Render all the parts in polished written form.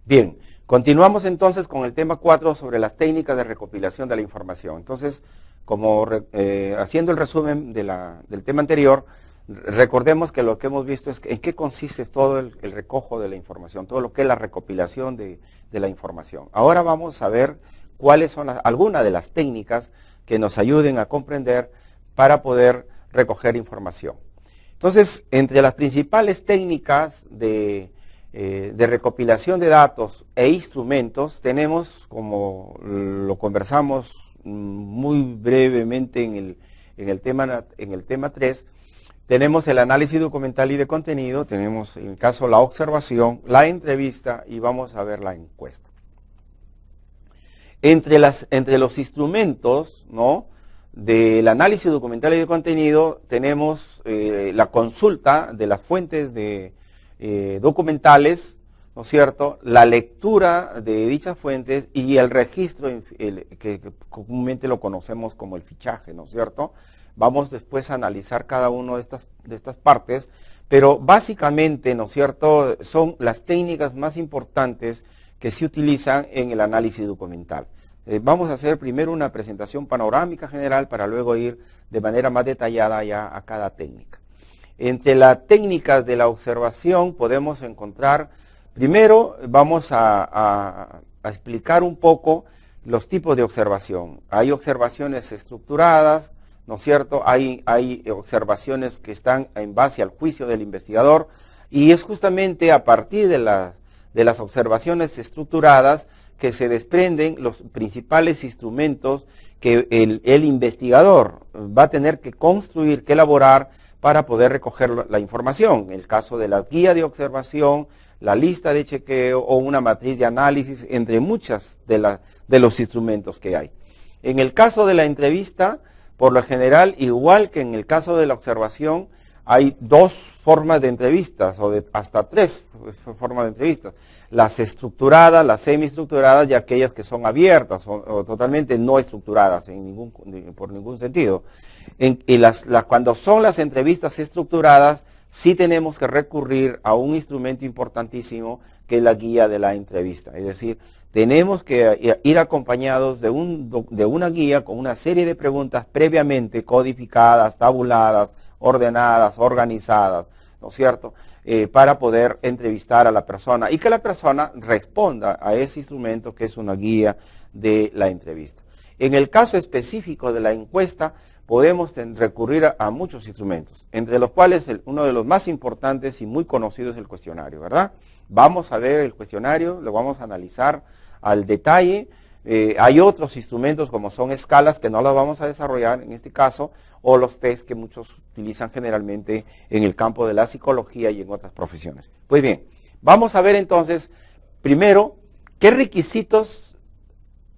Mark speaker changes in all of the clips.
Speaker 1: Bien, continuamos entonces con el tema 4 sobre las técnicas de recopilación de la información. Entonces, como haciendo el resumen del tema anterior, recordemos que lo que hemos visto es en qué consiste todo el recojo de la información, todo lo que es la recopilación de la información. Ahora vamos a ver cuáles son algunas de las técnicas que nos ayuden a comprender para poder recoger información. Entonces, entre las principales técnicas de recopilación de datos e instrumentos, tenemos, como lo conversamos muy brevemente en el tema 3, tenemos el análisis documental y de contenido, tenemos en el caso la observación, la entrevista y vamos a ver la encuesta. Entre los instrumentos, ¿no?, del análisis documental y de contenido, tenemos la consulta de las fuentes documentales, ¿no es cierto?, la lectura de dichas fuentes y el registro, que comúnmente lo conocemos como el fichaje, ¿no es cierto? Vamos después a analizar cada una de estas partes, pero básicamente, ¿no es cierto?, son las técnicas más importantes que se utilizan en el análisis documental. Vamos a hacer primero una presentación panorámica general para luego ir de manera más detallada ya a cada técnica. Entre las técnicas de la observación podemos encontrar, primero vamos a explicar un poco los tipos de observación. Hay observaciones estructuradas, ¿no es cierto? Hay observaciones que están en base al juicio del investigador y es justamente a partir de las observaciones estructuradas que se desprenden los principales instrumentos que el investigador va a tener que construir, que elaborar para poder recoger la información. En el caso de la guía de observación, la lista de chequeo o una matriz de análisis, entre muchas de los instrumentos que hay. En el caso de la entrevista, por lo general, igual que en el caso de la observación, hay dos formas de entrevistas, o hasta tres formas de entrevistas. Las estructuradas, las semiestructuradas y aquellas que son abiertas o totalmente no estructuradas por ningún sentido. Cuando son las entrevistas estructuradas, sí tenemos que recurrir a un instrumento importantísimo que es la guía de la entrevista. Es decir, tenemos que ir acompañados de una guía con una serie de preguntas previamente codificadas, tabuladas, ordenadas, organizadas, ¿no es cierto?, para poder entrevistar a la persona y que la persona responda a ese instrumento que es una guía de la entrevista. En el caso específico de la encuesta, podemos recurrir a muchos instrumentos, entre los cuales uno de los más importantes y muy conocidos es el cuestionario, ¿verdad? Vamos a ver el cuestionario, lo vamos a analizar al detalle. Hay otros instrumentos como son escalas que no las vamos a desarrollar en este caso, o los test que muchos utilizan generalmente en el campo de la psicología y en otras profesiones. Pues bien, vamos a ver entonces, primero, qué requisitos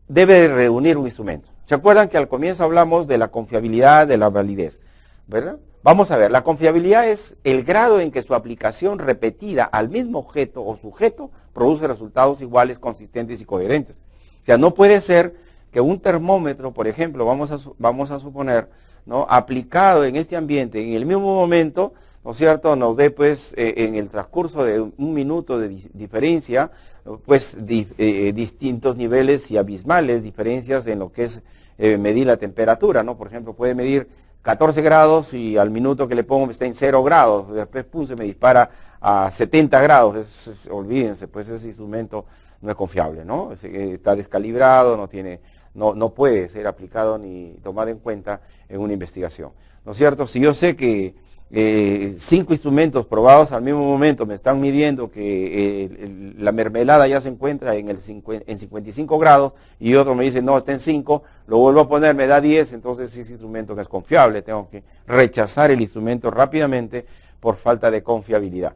Speaker 1: debe reunir un instrumento. ¿Se acuerdan que al comienzo hablamos de la confiabilidad, de la validez, ¿verdad? Vamos a ver, la confiabilidad es el grado en que su aplicación repetida al mismo objeto o sujeto produce resultados iguales, consistentes y coherentes. O sea, no puede ser que un termómetro, por ejemplo, vamos a suponer, ¿no?, aplicado en este ambiente en el mismo momento, ¿no es cierto?, nos dé pues en el transcurso de un minuto de diferencia, pues distintos niveles y abismales diferencias en lo que es medir la temperatura, ¿no? Por ejemplo, puede medir 14 grados y al minuto que le pongo está en 0 grados, después pum, se me dispara a 70 grados, olvídense, pues ese instrumento no es confiable, ¿no? Está descalibrado, no puede ser aplicado ni tomado en cuenta en una investigación, ¿no es cierto? Si yo sé que 5 instrumentos probados al mismo momento me están midiendo que la mermelada ya se encuentra en 55 grados y otro me dice no, está en 5, lo vuelvo a poner, me da 10, entonces ese instrumento no es confiable, tengo que rechazar el instrumento rápidamente por falta de confiabilidad.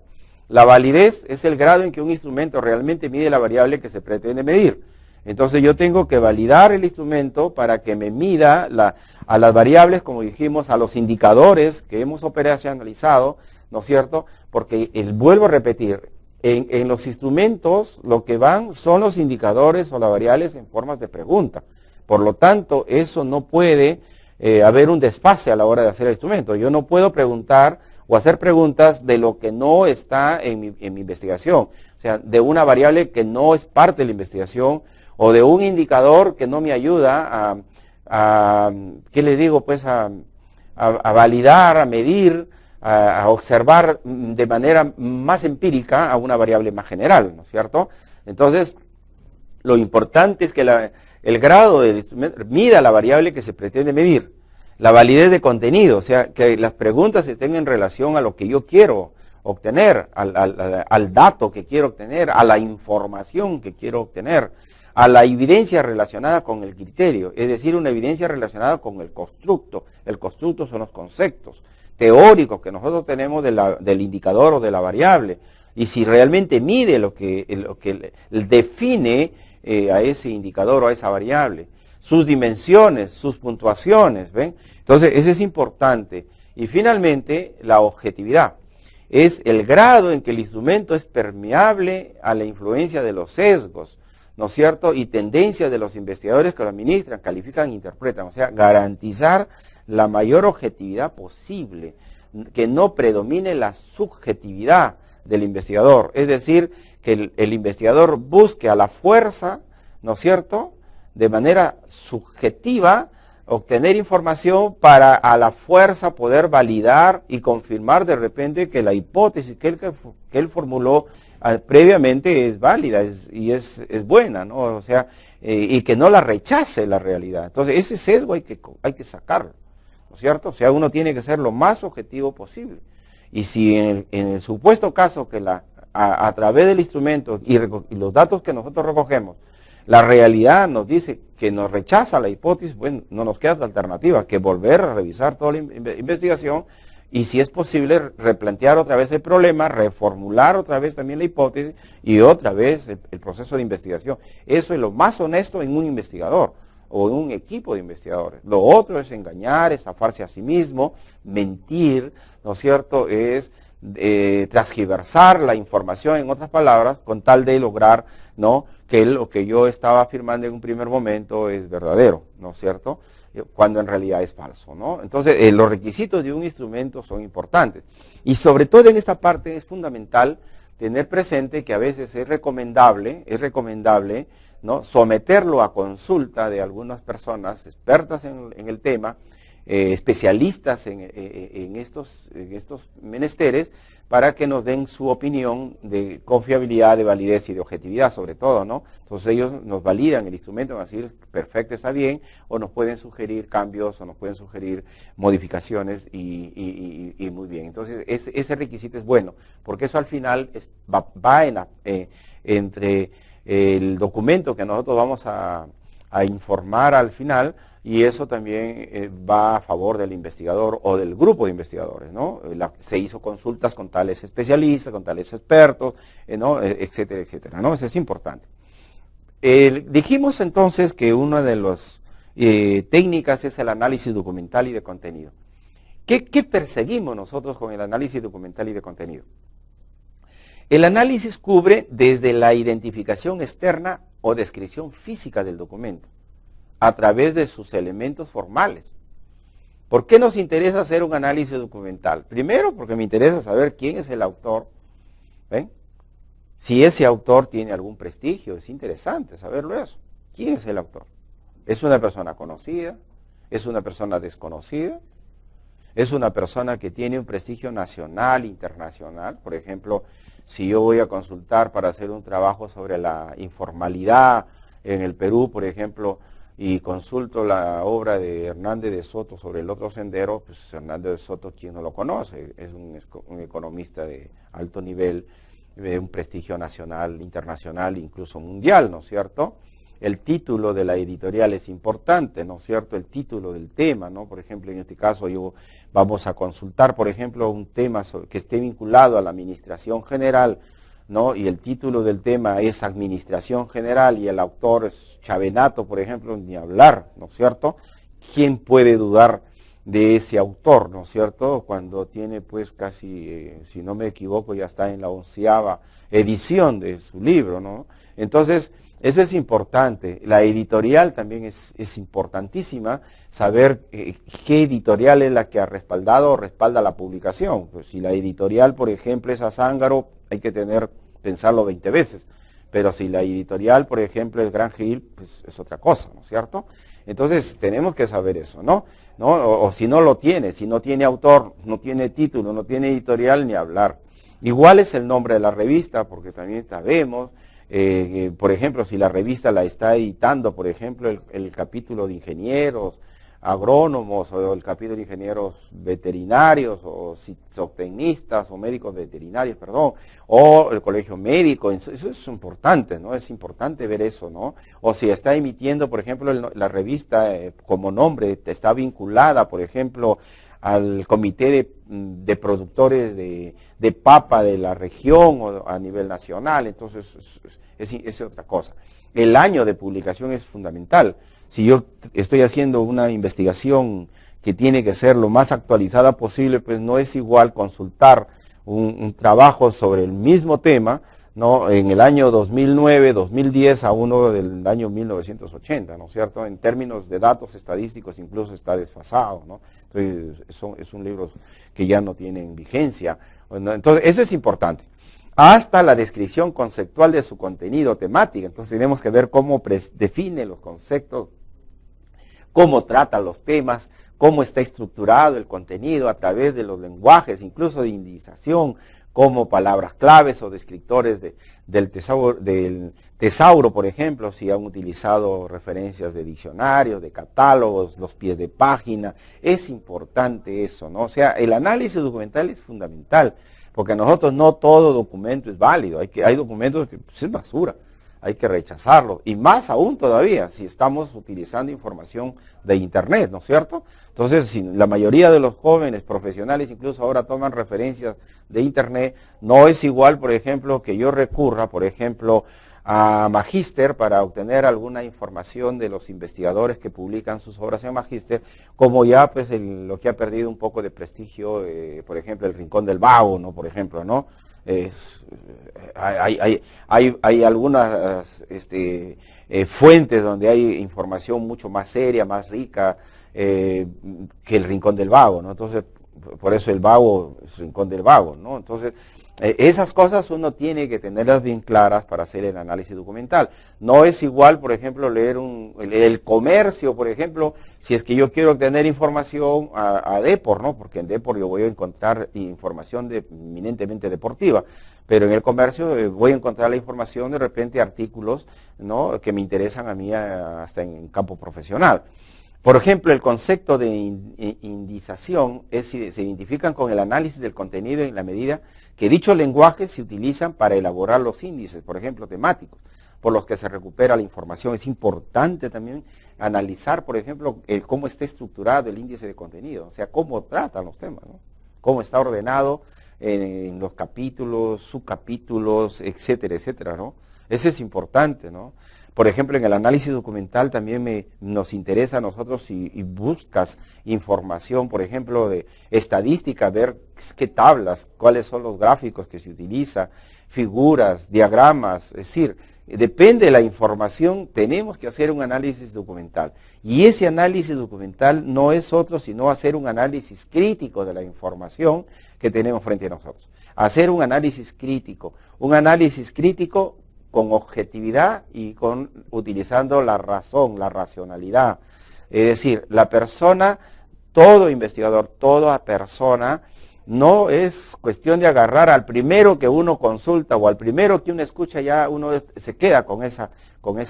Speaker 1: La validez es el grado en que un instrumento realmente mide la variable que se pretende medir. Entonces yo tengo que validar el instrumento para que me mida a las variables, como dijimos, a los indicadores que hemos operacionalizado, ¿no es cierto? Porque, vuelvo a repetir, en los instrumentos lo que van son los indicadores o las variables en formas de pregunta. Por lo tanto, eso no puede haber un desfase a la hora de hacer el instrumento. Yo no puedo preguntar o hacer preguntas de lo que no está en mi investigación, o sea, de una variable que no es parte de la investigación o de un indicador que no me ayuda ¿qué le digo? Pues a validar, a medir, a observar de manera más empírica a una variable más general, ¿no es cierto? Entonces, lo importante es que el grado del instrumento mida la variable que se pretende medir, la validez de contenido, o sea, que las preguntas estén en relación a lo que yo quiero obtener, al dato que quiero obtener, a la información que quiero obtener, a la evidencia relacionada con el criterio, es decir, una evidencia relacionada con el constructo. El constructo son los conceptos teóricos que nosotros tenemos del indicador o de la variable, y si realmente mide lo que define a ese indicador o a esa variable, sus dimensiones, sus puntuaciones, ¿ven? Entonces, eso es importante. Y finalmente, la objetividad. Es el grado en que el instrumento es permeable a la influencia de los sesgos, ¿no es cierto? Y tendencias de los investigadores que lo administran, califican e interpretan. O sea, garantizar la mayor objetividad posible, que no predomine la subjetividad del investigador. Es decir, que el investigador busque a la fuerza, ¿no es cierto?, de manera subjetiva, obtener información para a la fuerza poder validar y confirmar de repente que la hipótesis que él formuló previamente es válida y es buena, ¿no? O sea, y que no la rechace la realidad. Entonces, ese sesgo hay que sacarlo, ¿no es cierto? O sea, uno tiene que ser lo más objetivo posible. Y si en el supuesto caso que a través del instrumento y los datos que nosotros recogemos, la realidad nos dice que nos rechaza la hipótesis, bueno, no nos queda otra alternativa que volver a revisar toda la investigación y, si es posible, replantear otra vez el problema, reformular otra vez también la hipótesis y otra vez el proceso de investigación. Eso es lo más honesto en un investigador o en un equipo de investigadores. Lo otro es engañar, estafarse a sí mismo, mentir, ¿no es cierto?, es transgiversar la información, en otras palabras, con tal de lograr, ¿no?, que lo que yo estaba afirmando en un primer momento es verdadero, ¿no es cierto?, cuando en realidad es falso, ¿no? Entonces, los requisitos de un instrumento son importantes. Y sobre todo en esta parte es fundamental tener presente que a veces es recomendable, ¿no?, someterlo a consulta de algunas personas expertas en el tema, especialistas en estos menesteres, para que nos den su opinión de confiabilidad, de validez y de objetividad, sobre todo, ¿no? Entonces ellos nos validan el instrumento, van a decir, perfecto, está bien, o nos pueden sugerir cambios, o nos pueden sugerir modificaciones, y muy bien. Entonces ese requisito es bueno, porque eso al final va entre el documento que nosotros vamos a informar al final, y eso también va a favor del investigador o del grupo de investigadores, ¿no? Se hizo consultas con tales especialistas, con tales expertos, ¿no?, etcétera, etcétera, ¿no? Eso es importante. Dijimos entonces que una de las técnicas es el análisis documental y de contenido. ¿Qué perseguimos nosotros con el análisis documental y de contenido? El análisis cubre desde la identificación externa o descripción física del documento, a través de sus elementos formales. ¿Por qué nos interesa hacer un análisis documental? Primero, porque me interesa saber quién es el autor. ¿Ven? Si ese autor tiene algún prestigio, es interesante saberlo eso. ¿Quién es el autor? ¿Es una persona conocida? ¿Es una persona desconocida? ¿Es una persona que tiene un prestigio nacional, internacional? Por ejemplo, si yo voy a consultar para hacer un trabajo sobre la informalidad en el Perú, por ejemplo, y consulto la obra de Hernández de Soto sobre el otro sendero, pues Hernández de Soto, ¿quién no lo conoce? Es un economista de alto nivel, de un prestigio nacional, internacional, incluso mundial, ¿no es cierto? El título de la editorial es importante, ¿no es cierto? El título del tema, ¿no? Por ejemplo, en este caso vamos a consultar, por ejemplo, un tema que esté vinculado a la administración general, ¿no? Y el título del tema es Administración General y el autor es Chavenato, por ejemplo, ni hablar, ¿no es cierto? ¿Quién puede dudar de ese autor, ¿no es cierto? Cuando tiene pues casi, si no me equivoco, ya está en la 11ª edición de su libro, ¿no? Entonces, Eso es importante. La editorial también es importantísima, saber qué editorial es la que ha respaldado o respalda la publicación. Pues si la editorial, por ejemplo, es Azángaro, hay que pensarlo 20 veces. Pero si la editorial, por ejemplo, es Gran Gil, pues es otra cosa, ¿no es cierto? Entonces tenemos que saber eso, ¿no? O si no lo tiene, si no tiene autor, no tiene título, no tiene editorial, ni hablar. Igual es el nombre de la revista, porque también sabemos, por ejemplo, si la revista la está editando, por ejemplo, el capítulo de ingenieros, agrónomos, o el capítulo de ingenieros veterinarios, o zootecnistas, o médicos veterinarios, perdón, o el colegio médico, eso es importante, ¿no? Es importante ver eso, ¿no? O si está emitiendo, por ejemplo, la revista como nombre, está vinculada, por ejemplo, al comité de productores de papa de la región o a nivel nacional, entonces es otra cosa. El año de publicación es fundamental. Si yo estoy haciendo una investigación que tiene que ser lo más actualizada posible, pues no es igual consultar un trabajo sobre el mismo tema, ¿no? En el año 2009, 2010 a uno del año 1980, ¿no es cierto? En términos de datos estadísticos incluso está desfasado, ¿no? Entonces son libros que ya no tienen vigencia. Entonces eso es importante. Hasta la descripción conceptual de su contenido temático. Entonces tenemos que ver cómo define los conceptos, cómo trata los temas, cómo está estructurado el contenido a través de los lenguajes, incluso de indización, como palabras claves o descriptores del tesauro, por ejemplo, si han utilizado referencias de diccionarios, de catálogos, los pies de página. Es importante eso, ¿no? O sea, el análisis documental es fundamental, porque nosotros no todo documento es válido, hay documentos que pues, es basura, hay que rechazarlo, y más aún todavía si estamos utilizando información de internet, ¿no es cierto? Entonces, si la mayoría de los jóvenes profesionales incluso ahora toman referencias de internet, no es igual, por ejemplo, que yo recurra, por ejemplo, a Magíster para obtener alguna información de los investigadores que publican sus obras en Magíster, como ya pues lo que ha perdido un poco de prestigio, por ejemplo, el Rincón del Vago, ¿no? Por ejemplo, ¿no? Hay algunas fuentes donde hay información mucho más seria, más rica que el Rincón del Vago, ¿no? Entonces, por eso el Vago es Rincón del Vago, ¿no? Entonces, esas cosas uno tiene que tenerlas bien claras para hacer el análisis documental. No es igual, por ejemplo, leer el Comercio, por ejemplo, si es que yo quiero obtener información a Depor, ¿no? Porque en Depor yo voy a encontrar información eminentemente deportiva, pero en el Comercio voy a encontrar la información, de repente, artículos, ¿no? Que me interesan a mí hasta en campo profesional. Por ejemplo, el concepto de indización se identifican con el análisis del contenido en la medida que dichos lenguajes se utilizan para elaborar los índices, por ejemplo, temáticos, por los que se recupera la información. Es importante también analizar, por ejemplo, cómo está estructurado el índice de contenido, o sea, cómo tratan los temas, ¿no? Cómo está ordenado en los capítulos, subcapítulos, etcétera, etcétera, ¿no? Eso es importante, ¿no? Por ejemplo, en el análisis documental también nos interesa a nosotros si buscas información, por ejemplo, de estadística, ver qué tablas, cuáles son los gráficos que se utiliza, figuras, diagramas, es decir, depende de la información, tenemos que hacer un análisis documental. Y ese análisis documental no es otro sino hacer un análisis crítico de la información que tenemos frente a nosotros. Hacer un análisis crítico con objetividad y utilizando la razón, la racionalidad. Es decir, la persona, todo investigador, toda persona, no es cuestión de agarrar al primero que uno consulta o al primero que uno escucha, ya uno se queda con esa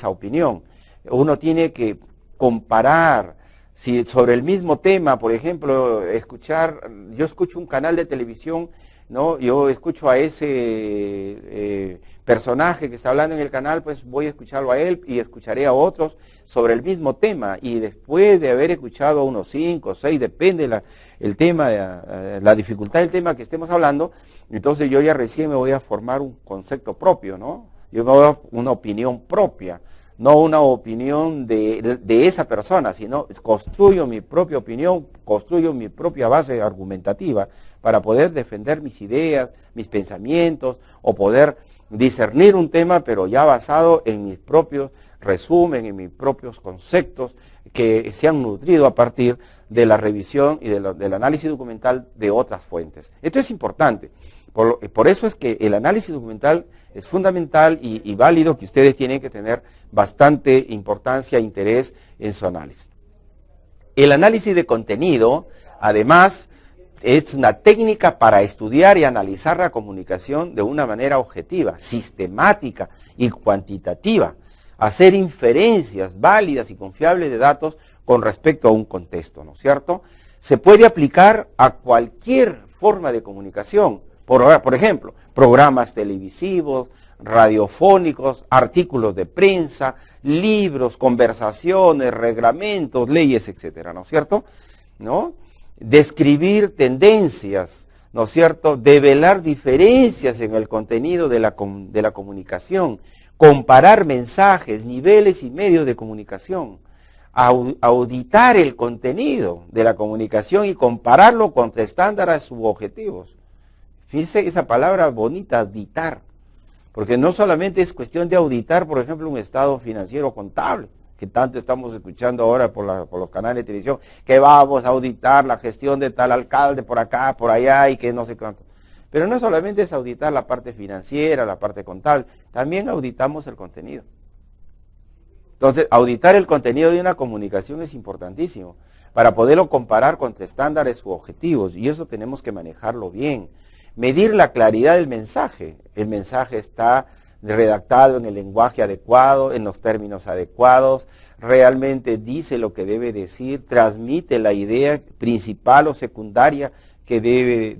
Speaker 1: opinión. Uno tiene que comparar, si sobre el mismo tema, por ejemplo, yo escucho un canal de televisión, ¿no? Yo escucho a ese personaje que está hablando en el canal, pues voy a escucharlo a él y escucharé a otros sobre el mismo tema, y después de haber escuchado a unos 5 o 6, depende el tema, la dificultad del tema que estemos hablando, entonces yo ya recién me voy a formar un concepto propio, ¿no? Yo me voy a dar una opinión propia, no una opinión de esa persona, sino construyo mi propia opinión, construyo mi propia base argumentativa para poder defender mis ideas, mis pensamientos, o poder discernir un tema, pero ya basado en mis propios resumen, en mis propios conceptos que se han nutrido a partir de la revisión y del análisis documental de otras fuentes. Esto es importante. Por eso es que el análisis documental es fundamental y válido, que ustedes tienen que tener bastante importancia e interés en su análisis. El análisis de contenido, además, es una técnica para estudiar y analizar la comunicación de una manera objetiva, sistemática y cuantitativa, hacer inferencias válidas y confiables de datos con respecto a un contexto, ¿no es cierto? Se puede aplicar a cualquier forma de comunicación, por ejemplo, programas televisivos, radiofónicos, artículos de prensa, libros, conversaciones, reglamentos, leyes, etcétera, ¿no es cierto? ¿No? Describir tendencias, ¿no es cierto? Develar diferencias en el contenido de la comunicación, comparar mensajes, niveles y medios de comunicación, auditar el contenido de la comunicación y compararlo contra estándares u objetivos. Fíjense esa palabra bonita, auditar, porque no solamente es cuestión de auditar, por ejemplo, un estado financiero contable, que tanto estamos escuchando ahora por los canales de televisión, que vamos a auditar la gestión de tal alcalde por acá, por allá y que no sé cuánto. Pero no solamente es auditar la parte financiera, la parte contable, también auditamos el contenido. Entonces, auditar el contenido de una comunicación es importantísimo para poderlo comparar contra estándares u objetivos, y eso tenemos que manejarlo bien. Medir la claridad del mensaje. El mensaje está redactado en el lenguaje adecuado, en los términos adecuados, realmente dice lo que debe decir, transmite la idea principal o secundaria que debe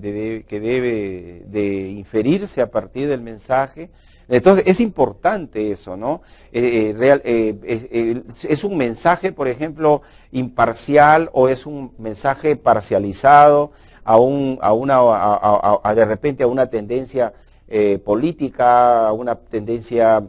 Speaker 1: de inferirse a partir del mensaje. Entonces, es importante eso, ¿no? Es un mensaje, por ejemplo, imparcial, o es un mensaje parcializado de repente a una tendencia política, a una tendencia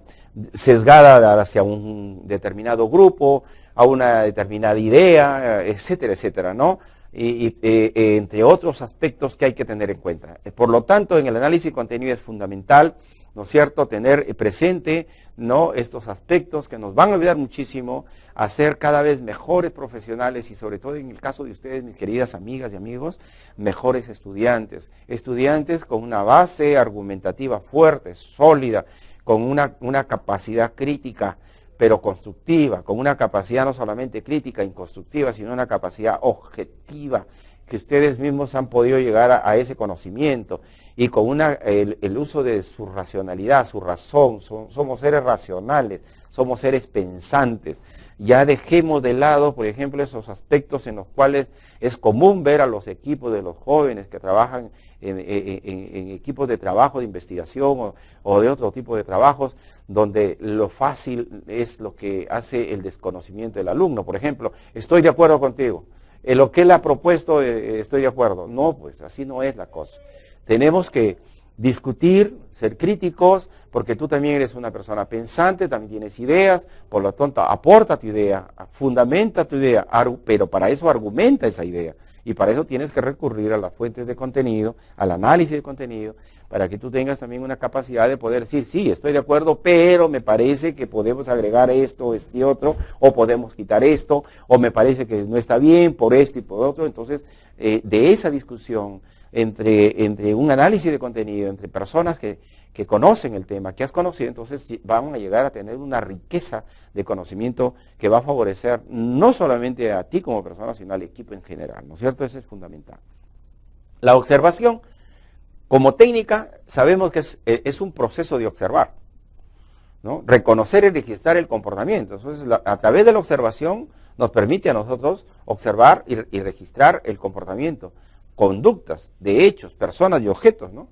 Speaker 1: sesgada hacia un determinado grupo, a una determinada idea, etcétera, etcétera, ¿no? Entre otros aspectos que hay que tener en cuenta. Por lo tanto, en el análisis de contenido es fundamental, ¿no es cierto?, tener presente, ¿no?, estos aspectos que nos van a ayudar muchísimo a ser cada vez mejores profesionales y, sobre todo en el caso de ustedes, mis queridas amigas y amigos, mejores estudiantes. Estudiantes con una base argumentativa fuerte, sólida, con una capacidad crítica, pero constructiva, con una capacidad no solamente crítica y constructiva, sino una capacidad objetiva, que ustedes mismos han podido llegar a ese conocimiento, y con el uso de su racionalidad, su razón. Somos seres racionales, somos seres pensantes. Ya dejemos de lado, por ejemplo, esos aspectos en los cuales es común ver a los equipos de los jóvenes que trabajan en equipos de trabajo, de investigación o de otro tipo de trabajos, donde lo fácil es lo que hace el desconocimiento del alumno. Por ejemplo, estoy de acuerdo contigo. En lo que él ha propuesto, estoy de acuerdo. No, pues así no es la cosa. Tenemos que discutir, ser críticos, porque tú también eres una persona pensante, también tienes ideas, por lo tanto, aporta tu idea, fundamenta tu idea, pero para eso argumenta esa idea. Y para eso tienes que recurrir a las fuentes de contenido, al análisis de contenido, para que tú tengas también una capacidad de poder decir, sí, estoy de acuerdo, pero me parece que podemos agregar esto, este otro, o podemos quitar esto, o me parece que no está bien por esto y por otro. Entonces, de esa discusión entre un análisis de contenido, entre personas que conocen el tema, que has conocido, entonces van a llegar a tener una riqueza de conocimiento que va a favorecer no solamente a ti como persona, sino al equipo en general, ¿no es cierto? Eso es fundamental. La observación, como técnica, sabemos que es un proceso de observar, ¿no? Reconocer y registrar el comportamiento. Entonces, a través de la observación nos permite a nosotros observar y registrar el comportamiento, conductas, de hechos, personas y objetos, ¿no?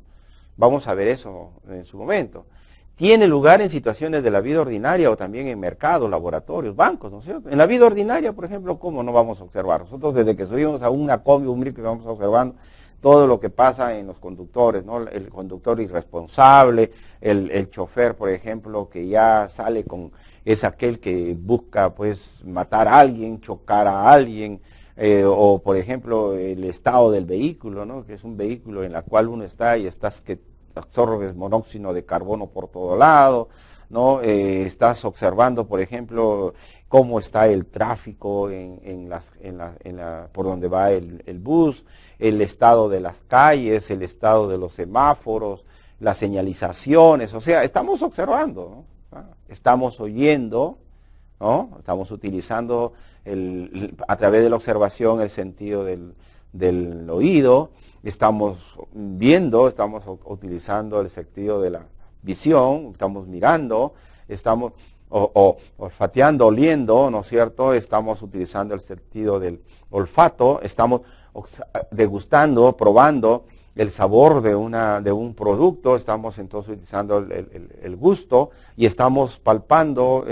Speaker 1: Vamos a ver eso en su momento. Tiene lugar en situaciones de la vida ordinaria o también en mercados, laboratorios, bancos, ¿no es cierto? En la vida ordinaria, por ejemplo, ¿cómo no vamos a observar? Nosotros desde que subimos a una combi, un brick, vamos observando todo lo que pasa en los conductores, ¿no? El conductor irresponsable, el chofer, por ejemplo, que ya sale es aquel que busca, pues, matar a alguien, chocar a alguien, o por ejemplo el estado del vehículo, ¿no?, que es un vehículo en el cual uno está y estás que absorbes monóxido de carbono por todo lado, ¿no? Estás observando, por ejemplo, cómo está el tráfico por donde va el bus, el estado de las calles, el estado de los semáforos, las señalizaciones, o sea, estamos observando, ¿no? Estamos oyendo, ¿no? Estamos utilizando a través de la observación el sentido del oído, estamos viendo, estamos utilizando el sentido de la visión, estamos mirando, estamos olfateando, oliendo, ¿no es cierto? Estamos utilizando el sentido del olfato, estamos degustando, probando el sabor de un producto, estamos entonces utilizando el gusto y estamos palpando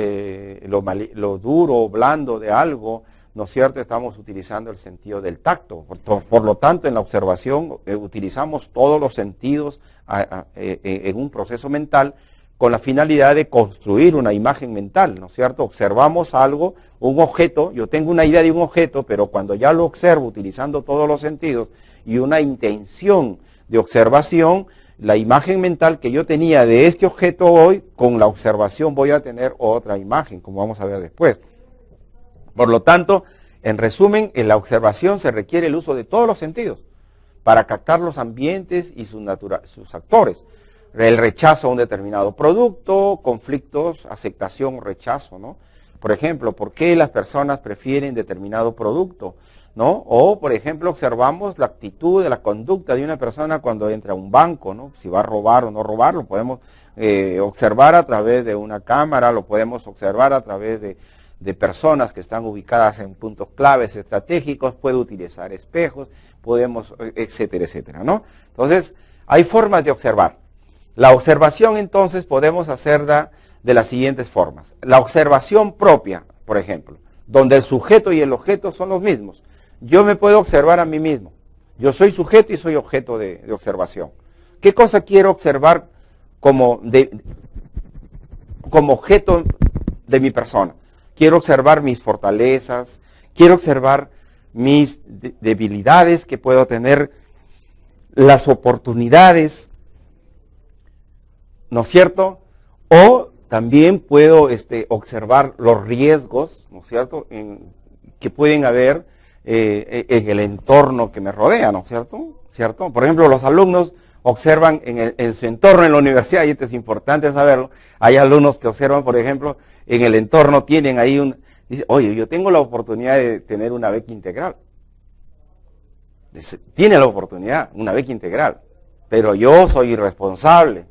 Speaker 1: lo duro o blando de algo, ¿no es cierto? Estamos utilizando el sentido del tacto. Por lo tanto, en la observación utilizamos todos los sentidos en un proceso mental con la finalidad de construir una imagen mental, ¿no es cierto? Observamos algo, un objeto, yo tengo una idea de un objeto, pero cuando ya lo observo utilizando todos los sentidos y una intención de observación, la imagen mental que yo tenía de este objeto hoy, con la observación voy a tener otra imagen, como vamos a ver después. Por lo tanto, en resumen, en la observación se requiere el uso de todos los sentidos para captar los ambientes y sus actores. El rechazo a un determinado producto, conflictos, aceptación o rechazo, ¿no? Por ejemplo, ¿por qué las personas prefieren determinado producto? ¿No? O, por ejemplo, observamos la actitud, la conducta de una persona cuando entra a un banco, ¿no? Si va a robar o no robar, lo podemos observar a través de una cámara, lo podemos observar a través de personas que están ubicadas en puntos claves estratégicos, puede utilizar espejos, podemos, etcétera, etcétera, ¿no? Entonces, hay formas de observar. La observación, entonces, podemos hacerla de las siguientes formas. La observación propia, por ejemplo, donde el sujeto y el objeto son los mismos. Yo me puedo observar a mí mismo. Yo soy sujeto y soy objeto de observación. ¿Qué cosa quiero observar como objeto de mi persona? Quiero observar mis fortalezas, quiero observar mis debilidades que puedo tener, las oportunidades, ¿no es cierto? O también puedo observar los riesgos, ¿no es cierto?, que pueden haber en el entorno que me rodea, ¿no es cierto? Por ejemplo, los alumnos observan en su entorno en la universidad, y esto es importante saberlo, hay alumnos que observan, por ejemplo, en el entorno tienen ahí dice, oye, yo tengo la oportunidad de tener una beca integral. Tiene la oportunidad, una beca integral, pero yo soy irresponsable,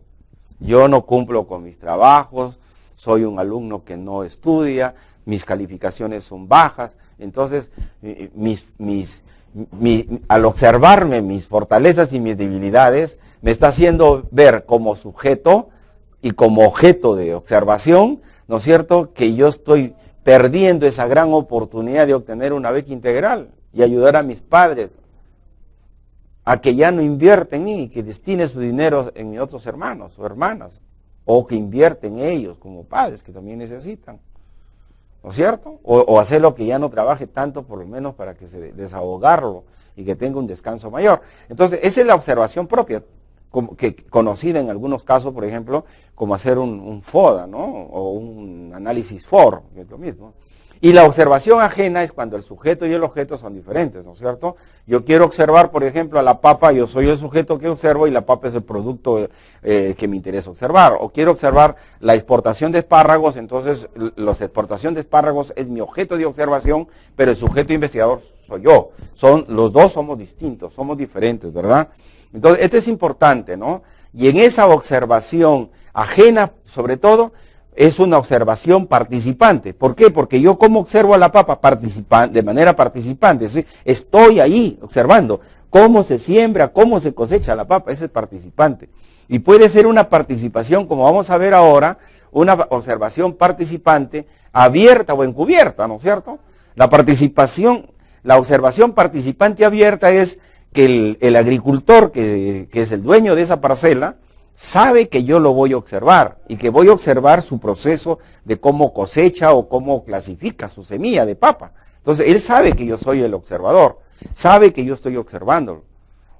Speaker 1: yo no cumplo con mis trabajos, soy un alumno que no estudia, mis calificaciones son bajas, entonces al observarme mis fortalezas y mis debilidades, me está haciendo ver como sujeto y como objeto de observación, ¿no es cierto?, que yo estoy perdiendo esa gran oportunidad de obtener una beca integral y ayudar a mis padres a que ya no invierten en mí, que destine su dinero en mis otros hermanos o hermanas, o que invierten ellos como padres, que también necesitan, ¿no es cierto? O hacerlo que ya no trabaje tanto, por lo menos para que se desahogarlo y que tenga un descanso mayor. Entonces, esa es la observación propia, conocida en algunos casos, por ejemplo, como hacer un FODA, ¿no? O un análisis FOR, que es lo mismo. Y la observación ajena es cuando el sujeto y el objeto son diferentes, ¿no es cierto? Yo quiero observar, por ejemplo, a la papa, yo soy el sujeto que observo y la papa es el producto que me interesa observar. O quiero observar la exportación de espárragos, entonces la exportación de espárragos es mi objeto de observación, pero el sujeto investigador soy yo. Los dos somos distintos, somos diferentes, ¿verdad? Entonces, esto es importante, ¿no? Y en esa observación ajena, sobre todo, es una observación participante. ¿Por qué? Porque yo como observo a la papa de manera participante, ¿sí? Estoy ahí observando cómo se siembra, cómo se cosecha la papa, ese es participante. Y puede ser una participación, como vamos a ver ahora, una observación participante abierta o encubierta, ¿no es cierto? La observación participante abierta es que el agricultor, que es el dueño de esa parcela, sabe que yo lo voy a observar y que voy a observar su proceso de cómo cosecha o cómo clasifica su semilla de papa. Entonces, él sabe que yo soy el observador, sabe que yo estoy observándolo.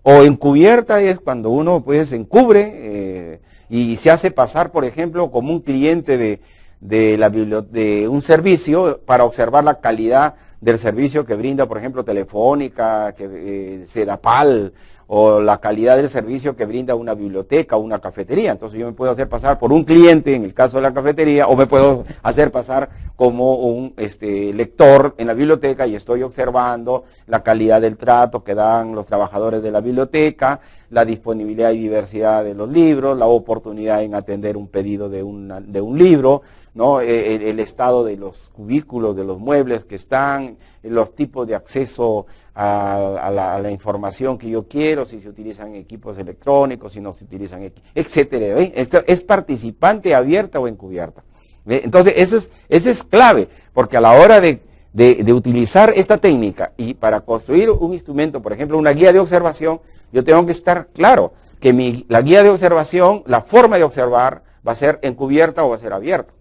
Speaker 1: O encubierta es cuando uno pues encubre y se hace pasar, por ejemplo, como un cliente de un servicio para observar la calidad del servicio que brinda, por ejemplo, Telefónica, Sedapal, o la calidad del servicio que brinda una biblioteca o una cafetería. Entonces yo me puedo hacer pasar por un cliente en el caso de la cafetería, o me puedo hacer pasar como un lector en la biblioteca y estoy observando la calidad del trato que dan los trabajadores de la biblioteca, la disponibilidad y diversidad de los libros, la oportunidad en atender un pedido de un libro, ¿no? El estado de los cubículos, de los muebles que están, los tipos de acceso a la información que yo quiero, si se utilizan equipos electrónicos, si no se utilizan, etcétera. ¿Ve? Esto es participante abierta o encubierta. ¿Ve? Entonces eso es clave, porque a la hora de utilizar esta técnica y para construir un instrumento, por ejemplo, una guía de observación, yo tengo que estar claro que la guía de observación, la forma de observar, va a ser encubierta o va a ser abierta.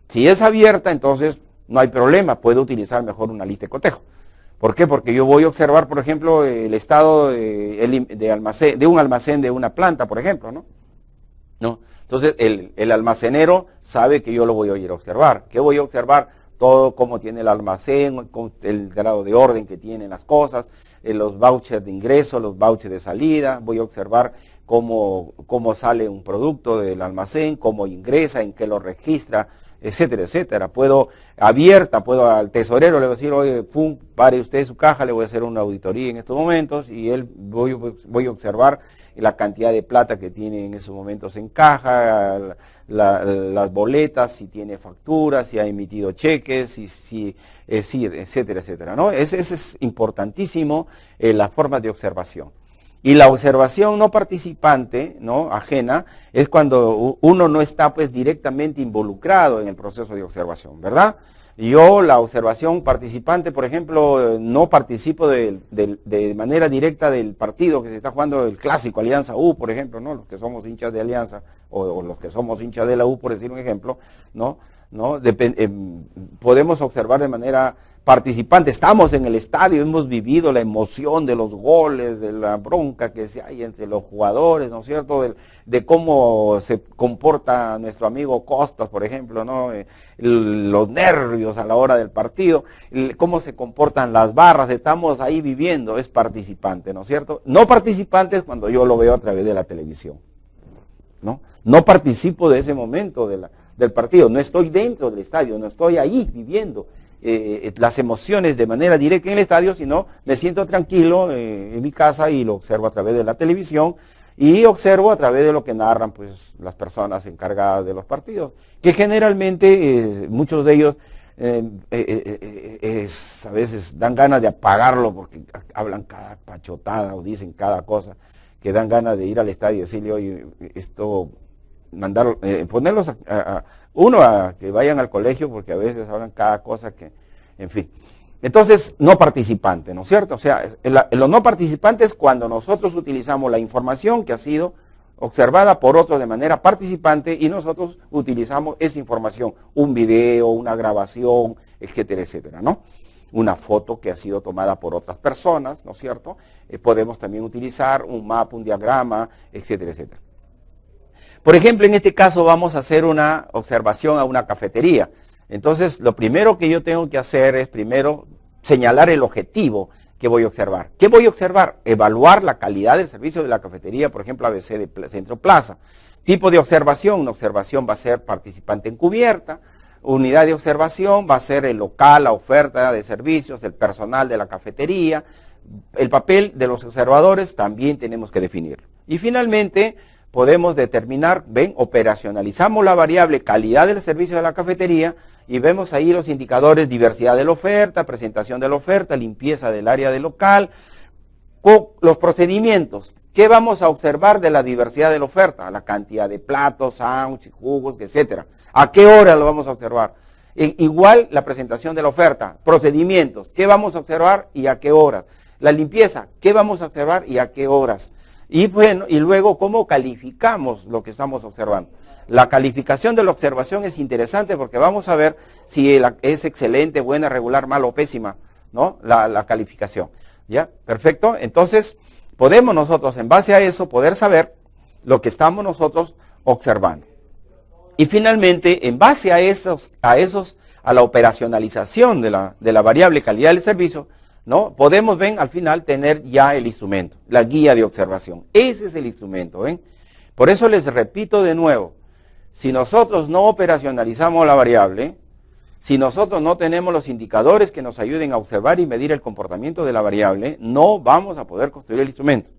Speaker 1: Si es abierta, entonces no hay problema, puedo utilizar mejor una lista de cotejo. ¿Por qué? Porque yo voy a observar, por ejemplo, el estado de un almacén de una planta, por ejemplo, ¿no? Entonces, el almacenero sabe que yo lo voy a ir a observar. ¿Qué voy a observar? Todo cómo tiene el almacén, el grado de orden que tienen las cosas, los vouchers de ingreso, los vouchers de salida. Voy a observar cómo sale un producto del almacén, cómo ingresa, en qué lo registra, etcétera, etcétera. Puedo al tesorero le voy a decir, oye, pum, pare usted su caja, le voy a hacer una auditoría en estos momentos y voy a observar la cantidad de plata que tiene en esos momentos en caja, las boletas, si tiene facturas, si ha emitido cheques, etcétera, etcétera, ¿no? Ese es importantísimo, las formas de observación. Y la observación no participante, ¿no? Ajena, es cuando uno no está pues directamente involucrado en el proceso de observación, ¿verdad? Yo, la observación participante, por ejemplo, no participo de manera directa del partido que se está jugando, el clásico Alianza U, por ejemplo, ¿no? Los que somos hinchas de Alianza, o los que somos hinchas de la U, por decir un ejemplo, ¿no? Podemos observar de manera participante, estamos en el estadio, hemos vivido la emoción de los goles, de la bronca que hay entre los jugadores, ¿no es cierto?, de cómo se comporta nuestro amigo Costas, por ejemplo, ¿no? Los nervios a la hora del partido, cómo se comportan las barras, estamos ahí viviendo, es participante, ¿no es cierto? No participante es cuando yo lo veo a través de la televisión, no participo de ese momento del partido, no estoy dentro del estadio, no estoy ahí viviendo las emociones de manera directa en el estadio, sino me siento tranquilo en mi casa y lo observo a través de la televisión y observo a través de lo que narran pues las personas encargadas de los partidos, que generalmente muchos de ellos a veces dan ganas de apagarlo porque hablan cada pachotada o dicen cada cosa, que dan ganas de ir al estadio y decirle, oye, esto, ponerlos a que vayan al colegio, porque a veces hablan cada cosa que, en fin. Entonces, no participante, ¿no es cierto? O sea, lo no participante es cuando nosotros utilizamos la información que ha sido observada por otros de manera participante y nosotros utilizamos esa información, un video, una grabación, etcétera, etcétera, ¿no? Una foto que ha sido tomada por otras personas, ¿no es cierto? Podemos también utilizar un mapa, un diagrama, etcétera, etcétera. Por ejemplo, en este caso vamos a hacer una observación a una cafetería. Entonces, lo primero que yo tengo que hacer es primero señalar el objetivo que voy a observar. ¿Qué voy a observar? Evaluar la calidad del servicio de la cafetería, por ejemplo, ABC de Centro Plaza. Tipo de observación, una observación va a ser participante encubierta. Unidad de observación va a ser el local, la oferta de servicios, el personal de la cafetería. El papel de los observadores también tenemos que definirlo. Y finalmente, podemos determinar, operacionalizamos la variable calidad del servicio de la cafetería y vemos ahí los indicadores diversidad de la oferta, presentación de la oferta, limpieza del área del local, los procedimientos. ¿Qué vamos a observar de la diversidad de la oferta? La cantidad de platos, sándwiches, jugos, etcétera. ¿A qué hora lo vamos a observar? Igual la presentación de la oferta, procedimientos. ¿Qué vamos a observar y a qué horas? La limpieza. ¿Qué vamos a observar y a qué horas? Y bueno, y luego, ¿cómo calificamos lo que estamos observando? La calificación de la observación es interesante porque vamos a ver si es excelente, buena, regular, mala o pésima, ¿no? La calificación. ¿Ya? Perfecto. Entonces, podemos nosotros, en base a eso, poder saber lo que estamos nosotros observando. Y finalmente, en base a la operacionalización de la variable calidad del servicio, ¿no? Podemos, ven, al final tener ya el instrumento, la guía de observación. Ese es el instrumento, ven. Por eso les repito de nuevo, si nosotros no operacionalizamos la variable, si nosotros no tenemos los indicadores que nos ayuden a observar y medir el comportamiento de la variable, no vamos a poder construir el instrumento.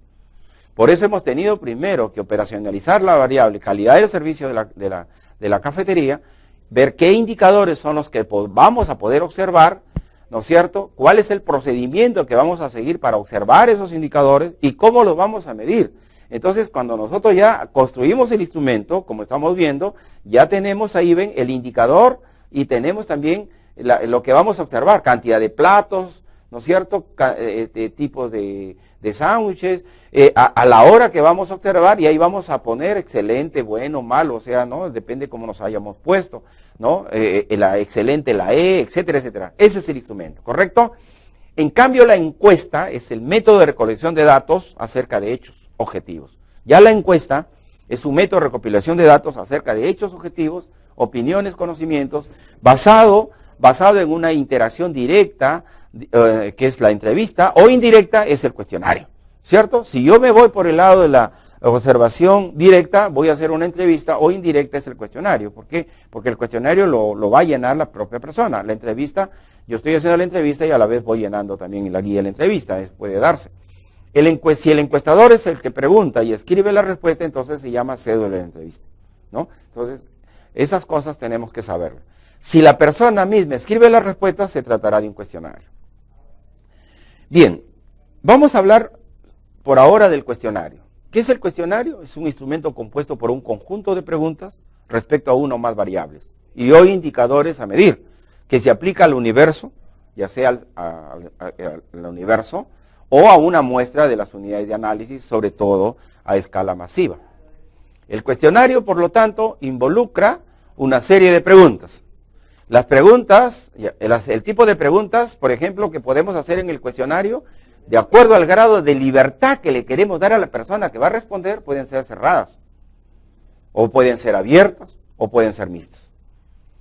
Speaker 1: Por eso hemos tenido primero que operacionalizar la variable calidad del servicio de la cafetería, ver qué indicadores son los que vamos a poder observar, ¿no es cierto? ¿Cuál es el procedimiento que vamos a seguir para observar esos indicadores y cómo los vamos a medir? Entonces, cuando nosotros ya construimos el instrumento, como estamos viendo, ya tenemos ahí, ven, el indicador y tenemos también lo que vamos a observar, cantidad de platos, ¿no es cierto? Tipos de sándwiches, a la hora que vamos a observar, y ahí vamos a poner excelente, bueno, malo, o sea, ¿no? Depende cómo nos hayamos puesto, ¿no? La excelente, la E, etcétera, etcétera. Ese es el instrumento, ¿correcto? En cambio, la encuesta es el método de recolección de datos acerca de hechos objetivos. Ya la encuesta es un método de recopilación de datos acerca de hechos objetivos, opiniones, conocimientos, basado en una interacción directa, que es la entrevista, o indirecta, es el cuestionario, ¿cierto? Si yo me voy por el lado de la observación directa, voy a hacer una entrevista, o indirecta es el cuestionario. ¿Por qué? Porque el cuestionario lo va a llenar la propia persona. La entrevista, yo estoy haciendo la entrevista y a la vez voy llenando también la guía de la entrevista, puede darse. Si el encuestador es el que pregunta y escribe la respuesta, entonces se llama cédula de entrevista, ¿no? Entonces, esas cosas tenemos que saberlo. Si la persona misma escribe la respuesta, se tratará de un cuestionario. Bien, vamos a hablar por ahora del cuestionario. ¿Qué es el cuestionario? Es un instrumento compuesto por un conjunto de preguntas respecto a uno o más variables y hoy indicadores a medir, que se aplica al universo, ya sea al universo, o a una muestra de las unidades de análisis, sobre todo a escala masiva. El cuestionario, por lo tanto, involucra una serie de preguntas. Las preguntas, el tipo de preguntas, por ejemplo, que podemos hacer en el cuestionario, de acuerdo al grado de libertad que le queremos dar a la persona que va a responder, pueden ser cerradas, o pueden ser abiertas, o pueden ser mixtas.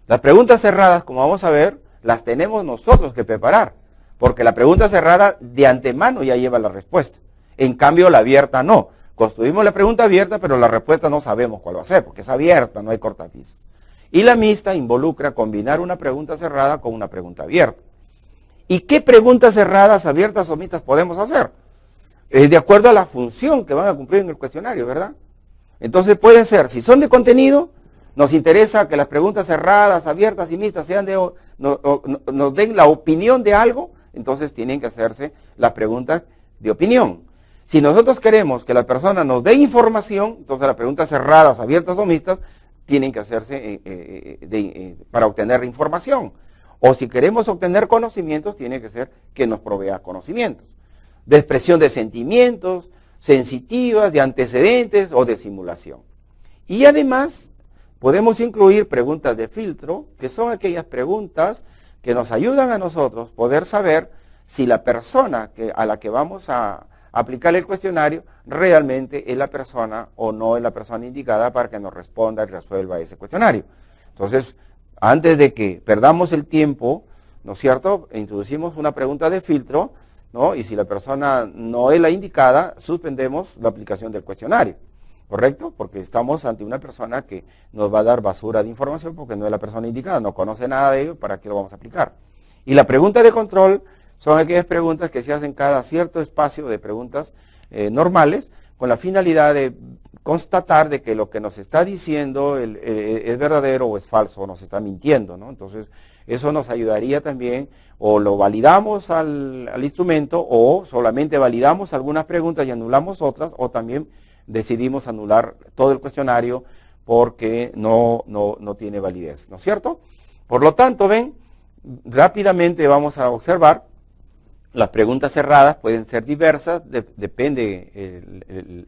Speaker 1: Las preguntas cerradas, como vamos a ver, las tenemos nosotros que preparar, porque la pregunta cerrada de antemano ya lleva la respuesta. En cambio, la abierta no. Construimos la pregunta abierta, pero la respuesta no sabemos cuál va a ser, porque es abierta, no hay cortapisas. Y la mixta involucra combinar una pregunta cerrada con una pregunta abierta. ¿Y qué preguntas cerradas, abiertas o mixtas podemos hacer? De acuerdo a la función que van a cumplir en el cuestionario, ¿verdad? Entonces pueden ser, si son de contenido, nos interesa que las preguntas cerradas, abiertas y mixtas sean nos den la opinión de algo, entonces tienen que hacerse las preguntas de opinión. Si nosotros queremos que la persona nos dé información, entonces las preguntas cerradas, abiertas o mixtas, tienen que hacerse para obtener información. O si queremos obtener conocimientos, tiene que ser que nos provea conocimientos. De expresión de sentimientos, sensitivas, de antecedentes o de simulación. Y además, podemos incluir preguntas de filtro, que son aquellas preguntas que nos ayudan a nosotros poder saber si la persona a la que vamos a aplicar el cuestionario realmente es la persona o no es la persona indicada para que nos responda y resuelva ese cuestionario. Entonces, antes de que perdamos el tiempo, ¿no es cierto?, introducimos una pregunta de filtro, ¿no? Y si la persona no es la indicada, suspendemos la aplicación del cuestionario, ¿correcto? Porque estamos ante una persona que nos va a dar basura de información porque no es la persona indicada, no conoce nada de ello, ¿para qué lo vamos a aplicar? Y la pregunta de control son aquellas preguntas que se hacen cada cierto espacio de preguntas normales, con la finalidad de constatar de que lo que nos está diciendo es verdadero o es falso, o nos está mintiendo, ¿no? Entonces, eso nos ayudaría también, o lo validamos al instrumento, o solamente validamos algunas preguntas y anulamos otras, o también decidimos anular todo el cuestionario porque no tiene validez, ¿no es cierto? Por lo tanto, ven, rápidamente vamos a observar. Las preguntas cerradas pueden ser diversas, depende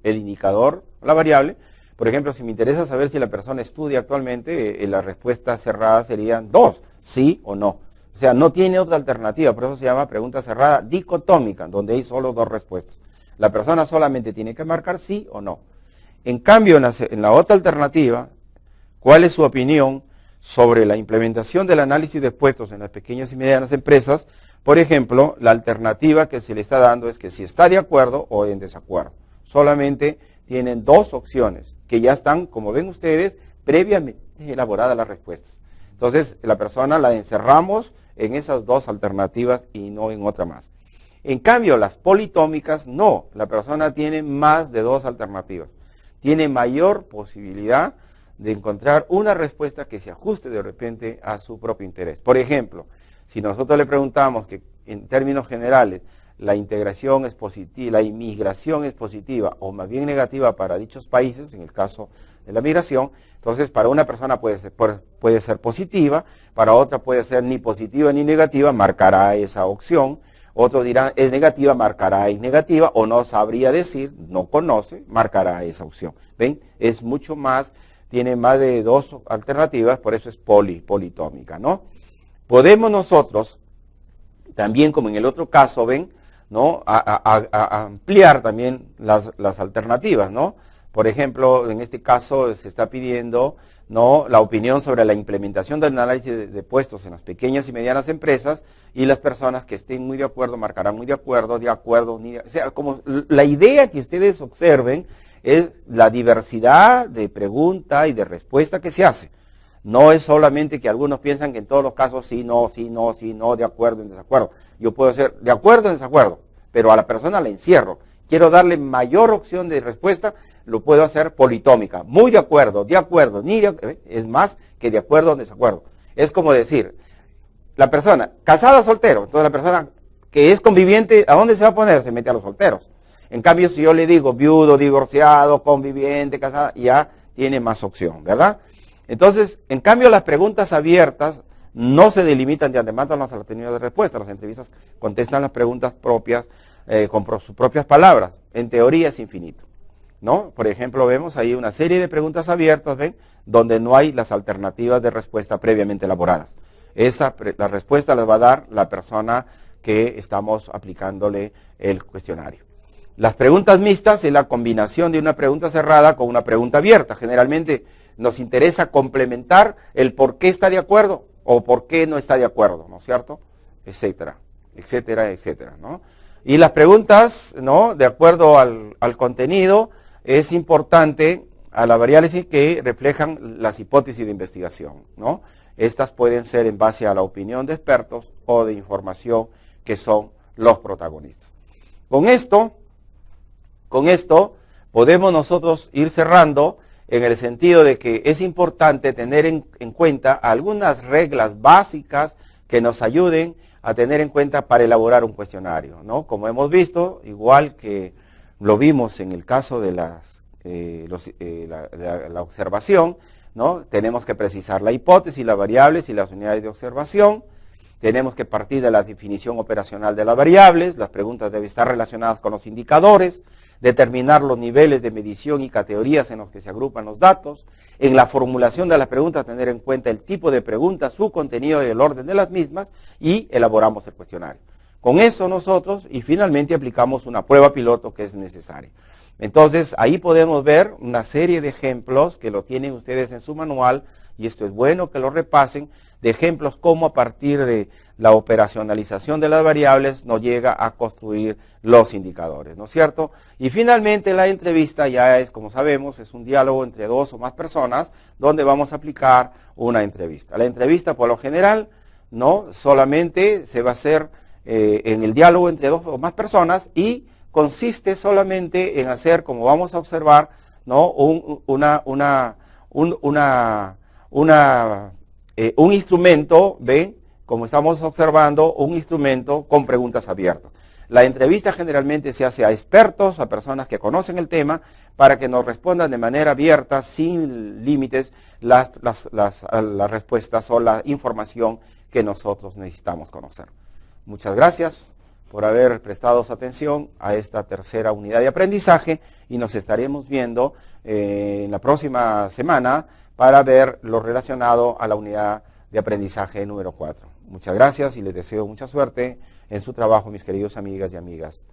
Speaker 1: el indicador, la variable. Por ejemplo, si me interesa saber si la persona estudia actualmente, las respuestas cerradas serían 2, sí o no. O sea, no tiene otra alternativa, por eso se llama pregunta cerrada dicotómica, donde hay solo 2 respuestas. La persona solamente tiene que marcar sí o no. En cambio, en la otra alternativa, ¿cuál es su opinión sobre la implementación del análisis de puestos en las pequeñas y medianas empresas? Por ejemplo, la alternativa que se le está dando es que si está de acuerdo o en desacuerdo. Solamente tienen dos opciones que ya están, como ven ustedes, previamente elaboradas las respuestas. Entonces, la persona la encerramos en esas dos alternativas y no en otra más. En cambio, las politómicas, no. La persona tiene más de dos alternativas. Tiene mayor posibilidad de encontrar una respuesta que se ajuste de repente a su propio interés. Por ejemplo, si nosotros le preguntamos que en términos generales la integración es positiva, la inmigración es positiva o más bien negativa para dichos países, en el caso de la migración, entonces para una persona puede ser positiva, para otra puede ser ni positiva ni negativa, marcará esa opción. Otros dirán es negativa, marcará es negativa, o no sabría decir, no conoce, marcará esa opción. ¿Ven? Es mucho más, tiene más de dos alternativas, por eso es politómica, ¿no? Podemos nosotros, también como en el otro caso, ¿ven? ¿No? A ampliar también las alternativas, ¿no? Por ejemplo, en este caso se está pidiendo, ¿no?, la opinión sobre la implementación del análisis de puestos en las pequeñas y medianas empresas, y las personas que estén muy de acuerdo marcarán muy de acuerdo, o sea, como la idea que ustedes observen es la diversidad de pregunta y de respuesta que se hace. No es solamente que algunos piensan que en todos los casos sí, no, sí, no, sí, no, de acuerdo, en desacuerdo. Yo puedo ser de acuerdo, en desacuerdo, pero a la persona la encierro. Quiero darle mayor opción de respuesta, lo puedo hacer politómica. Muy de acuerdo, ni de, es más que de acuerdo o desacuerdo. Es como decir, la persona, casada o soltero, entonces la persona que es conviviente, ¿a dónde se va a poner? Se mete a los solteros. En cambio, si yo le digo viudo, divorciado, conviviente, casada, ya tiene más opción, ¿verdad? Entonces, en cambio, las preguntas abiertas no se delimitan de antemano las alternativas de respuesta. Las entrevistas contestan las preguntas propias con sus propias palabras. En teoría es infinito, ¿no? Por ejemplo, vemos ahí una serie de preguntas abiertas, ¿ven?, donde no hay las alternativas de respuesta previamente elaboradas. La respuesta las va a dar la persona que estamos aplicándole el cuestionario. Las preguntas mixtas es la combinación de una pregunta cerrada con una pregunta abierta. Generalmente nos interesa complementar el por qué está de acuerdo o por qué no está de acuerdo, ¿no es cierto? Etcétera, etcétera, etcétera, ¿no? Y las preguntas, ¿no?, de acuerdo al contenido, es importante a las variables que reflejan las hipótesis de investigación, ¿no? Estas pueden ser en base a la opinión de expertos o de información que son los protagonistas. Con esto podemos nosotros ir cerrando en el sentido de que es importante tener en cuenta algunas reglas básicas que nos ayuden a tener en cuenta para elaborar un cuestionario, ¿no? Como hemos visto, igual que lo vimos en el caso de la observación, ¿no? Tenemos que precisar la hipótesis, las variables y las unidades de observación. Tenemos que partir de la definición operacional de las variables. Las preguntas deben estar relacionadas con los indicadores. Determinar los niveles de medición y categorías en los que se agrupan los datos. En la formulación de las preguntas, tener en cuenta el tipo de preguntas, su contenido y el orden de las mismas, y elaboramos el cuestionario. Con eso nosotros, y finalmente aplicamos una prueba piloto que es necesaria. Entonces, ahí podemos ver una serie de ejemplos que lo tienen ustedes en su manual, y esto es bueno que lo repasen, de ejemplos como a partir de la operacionalización de las variables nos llega a construir los indicadores, ¿no es cierto? Y finalmente la entrevista ya es, como sabemos, es un diálogo entre dos o más personas donde vamos a aplicar una entrevista. La entrevista, por lo general, no solamente se va a hacer en el diálogo entre dos o más personas, y consiste solamente en hacer, como vamos a observar, ¿no?, un instrumento, ¿ven?, como estamos observando, un instrumento con preguntas abiertas. La entrevista generalmente se hace a expertos, a personas que conocen el tema, para que nos respondan de manera abierta, sin límites, las respuestas o la información que nosotros necesitamos conocer. Muchas gracias por haber prestado su atención a esta tercera unidad de aprendizaje, y nos estaremos viendo en la próxima semana para ver lo relacionado a la unidad de aprendizaje número 4. Muchas gracias y les deseo mucha suerte en su trabajo, mis queridos amigas y amigas